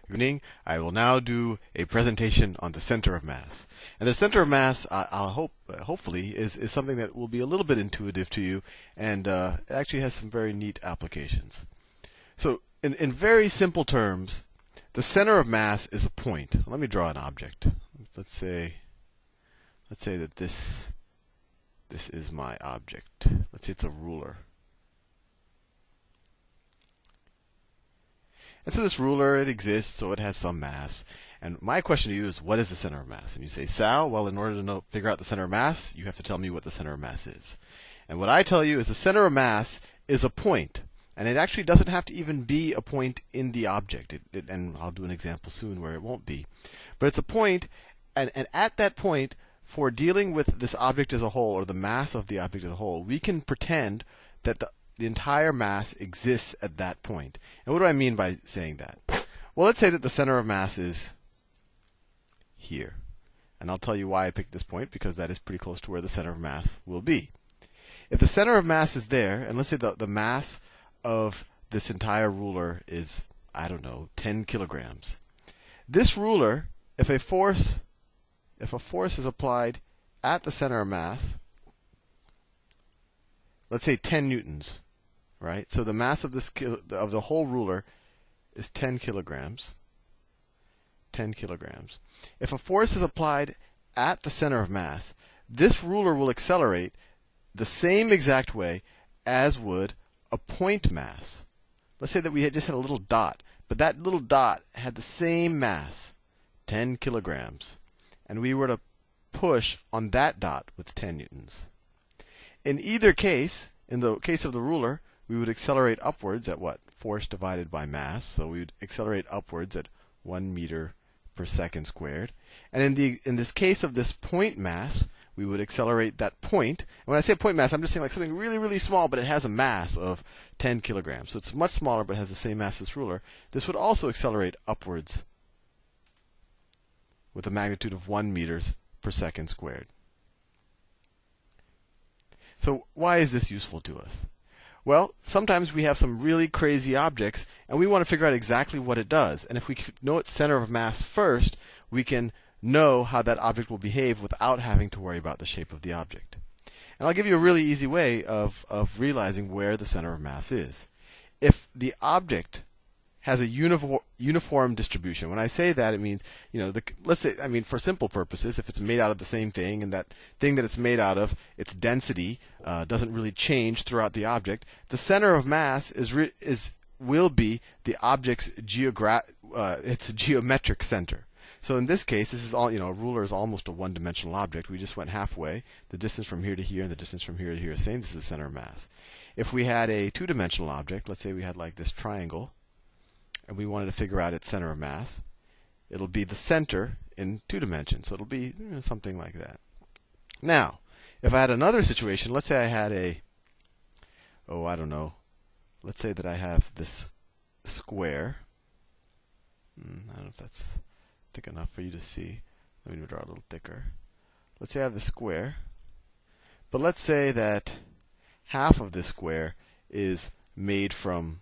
evening. I will now do a presentation on the center of mass. And the center of mass, hopefully, is something that will be a little bit intuitive to you, and it actually has some very neat applications. So, in very simple terms, the center of mass is a point. Let me draw an object. Let's say that this is my object. Let's say it's a ruler. And so this ruler, it exists, so it has some mass. And my question to you is, what is the center of mass? And you say, Sal, well, in order to figure out the center of mass, you have to tell me what the center of mass is. And what I tell you is the center of mass is a point. And it actually doesn't have to even be a point in the object. And I'll do an example soon where it won't be. But it's a point, and at that point, for dealing with this object as a whole, or the mass of the object as a whole, we can pretend that the entire mass exists at that point. And what do I mean by saying that? Well, let's say that the center of mass is here. And I'll tell you why I picked this point, because that is pretty close to where the center of mass will be. If the center of mass is there, and let's say the mass of this entire ruler is, I don't know, 10 kilograms. This ruler, if a force is applied at the center of mass, let's say 10 newtons, right? So the mass of of the whole ruler is 10 kilograms. 10 kilograms. If a force is applied at the center of mass, this ruler will accelerate the same exact way as would a point mass. Let's say that we just had a little dot, but that little dot had the same mass, 10 kilograms. And we were to push on that dot with 10 newtons. In either case, in the case of the ruler, we would accelerate upwards at what? Force divided by mass. So we would accelerate upwards at 1 meter per second squared. And in this case of this point mass, we would accelerate that point. And when I say point mass, I'm just saying like something really, really small, but it has a mass of 10 kilograms. So it's much smaller, but it has the same mass as this ruler. This would also accelerate upwards with a magnitude of 1 meters per second squared. So why is this useful to us? Well, sometimes we have some really crazy objects, and we want to figure out exactly what it does. And if we know its center of mass first, we can know how that object will behave without having to worry about the shape of the object. And I'll give you a really easy way of realizing where the center of mass is. If the object has a uniform distribution. When I say that, it means, let's say, for simple purposes, if it's made out of the same thing, and that thing that it's made out of, its density doesn't really change throughout the object, the center of mass will be the object's its geometric center. So in this case, this is all, a ruler is almost a one-dimensional object. We just went halfway. The distance from here to here and the distance from here to here is the same. This is the center of mass. If we had a two-dimensional object, let's say we had like this triangle, and we wanted to figure out its center of mass, it'll be the center in 2 dimensions. So it'll be something like that. Now, if I had another situation, let's say I had let's say that I have this square. I don't know if that's thick enough for you to see. Let me draw a little thicker. Let's say I have the square, but let's say that half of this square is made from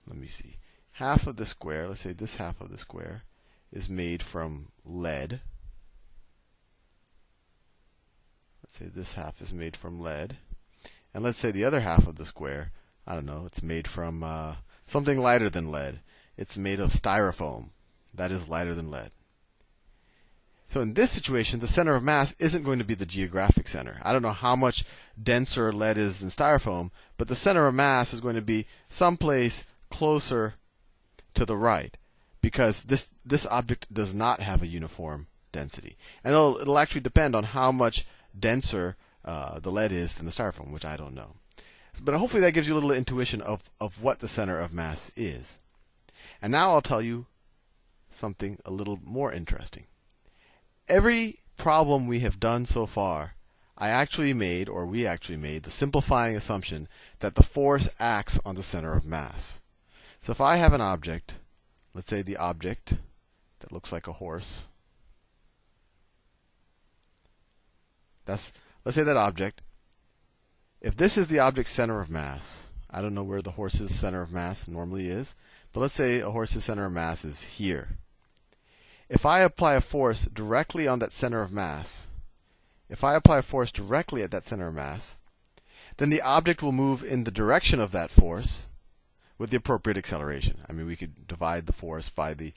let me see. Half of the square, let's say this half of the square, is made from lead. Let's say this half is made from lead. And let's say the other half of the square, I don't know, it's made from something lighter than lead. It's made of styrofoam. That is lighter than lead. So in this situation, the center of mass isn't going to be the geographic center. I don't know how much denser lead is than styrofoam, but the center of mass is going to be someplace closer to the right, because this object does not have a uniform density. And it'll actually depend on how much denser the lead is than the styrofoam, which I don't know. But hopefully that gives you a little intuition of what the center of mass is. And now I'll tell you something a little more interesting. Every problem we have done so far, we actually made the simplifying assumption that the force acts on the center of mass. So if I have an object, let's say the object that looks like a horse. Let's say that object. If this is the object's center of mass, I don't know where the horse's center of mass normally is, but let's say a horse's center of mass is here. If I apply a force directly on that center of mass, if I apply a force directly at that center of mass, then the object will move in the direction of that force with the appropriate acceleration. I mean, we could divide the force by the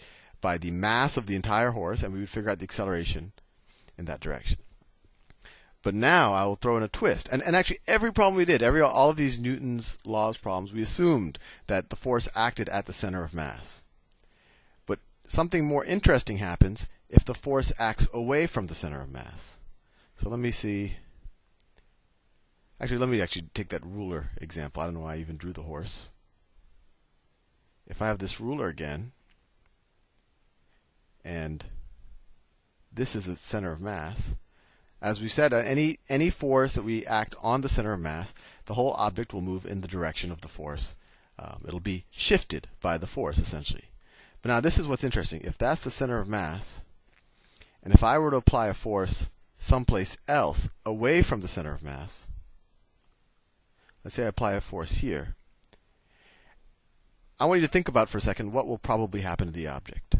mass of the entire horse, and we would figure out the acceleration in that direction. But now I will throw in a twist. And actually, every problem we did, all of these Newton's laws problems, we assumed that the force acted at the center of mass. But something more interesting happens if the force acts away from the center of mass. So let me see. Actually, let me take that ruler example. I don't know why I even drew the horse. If I have this ruler again, and this is the center of mass, as we said, any force that we act on the center of mass, the whole object will move in the direction of the force. It'll be shifted by the force, essentially. But now this is what's interesting. If that's the center of mass, and if I were to apply a force someplace else away from the center of mass, let's say I apply a force here, I want you to think about for a second what will probably happen to the object.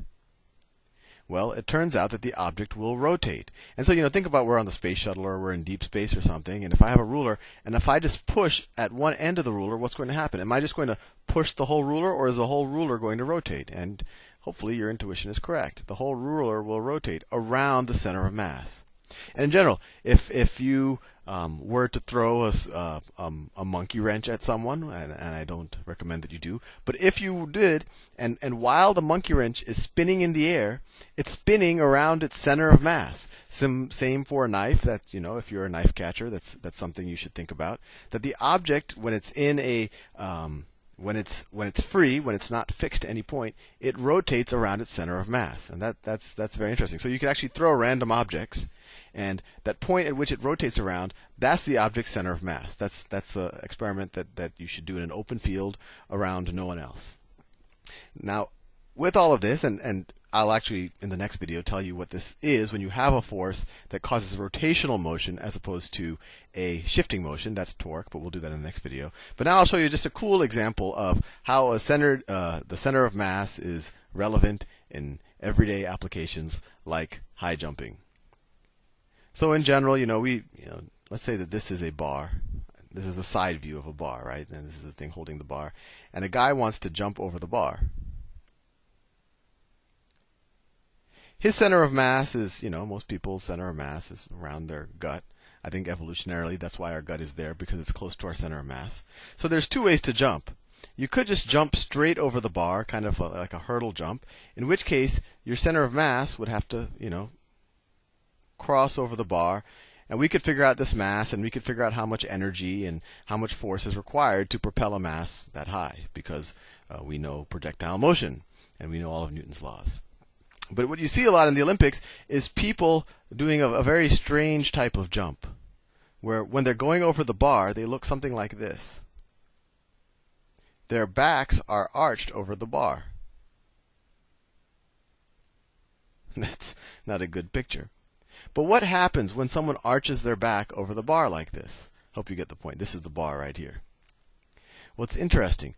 Well, it turns out that the object will rotate. And so, think about we're on the space shuttle or we're in deep space or something, and if I have a ruler, and if I just push at one end of the ruler, what's going to happen? Am I just going to push the whole ruler, or is the whole ruler going to rotate? And hopefully your intuition is correct. The whole ruler will rotate around the center of mass. And in general, if you were to throw a monkey wrench at someone, and I don't recommend that you do, but if you did, and while the monkey wrench is spinning in the air, it's spinning around its center of mass. Same for a knife. That if you're a knife catcher, that's something you should think about. That the object, when it's in a when it's free, when it's not fixed to any point, it rotates around its center of mass, and that's very interesting. So you can actually throw random objects, and that point at which it rotates around, that's the object's center of mass. That's an experiment that you should do in an open field around no one else. Now, with all of this, and I'll actually in the next video tell you what this is when you have a force that causes a rotational motion as opposed to a shifting motion. That's torque, but we'll do that in the next video. But now I'll show you just a cool example of how the center of mass is relevant in everyday applications like high jumping. So in general, let's say that this is a bar. This is a side view of a bar, right? And this is the thing holding the bar. And a guy wants to jump over the bar. His center of mass is, most people's center of mass is around their gut. I think evolutionarily that's why our gut is there, because it's close to our center of mass. So there's two ways to jump. You could just jump straight over the bar, kind of like a hurdle jump, in which case your center of mass would have to, cross over the bar, and we could figure out this mass, and we could figure out how much energy and how much force is required to propel a mass that high, because we know projectile motion and we know all of Newton's laws. But what you see a lot in the Olympics is people doing a very strange type of jump, where when they're going over the bar, they look something like this. Their backs are arched over the bar. That's not a good picture. But what happens when someone arches their back over the bar like this? Hope you get the point. This is the bar right here. Well, it's interesting.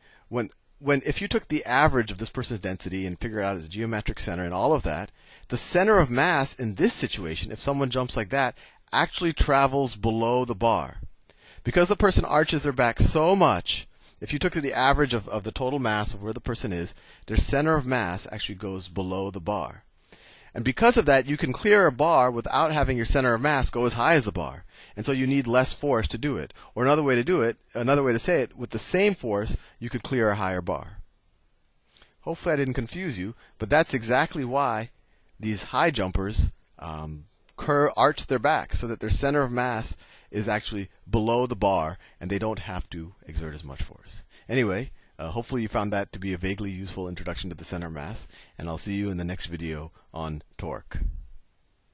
If you took the average of this person's density and figured out its geometric center and all of that, the center of mass in this situation, if someone jumps like that, actually travels below the bar. Because the person arches their back so much, if you took the average of the total mass of where the person is, their center of mass actually goes below the bar. And because of that, you can clear a bar without having your center of mass go as high as the bar. And so you need less force to do it. Or another way to say it, with the same force, you could clear a higher bar. Hopefully I didn't confuse you, but that's exactly why these high jumpers arch their back, so that their center of mass is actually below the bar, and they don't have to exert as much force. Anyway, hopefully you found that to be a vaguely useful introduction to the center of mass, and I'll see you in the next video on torque.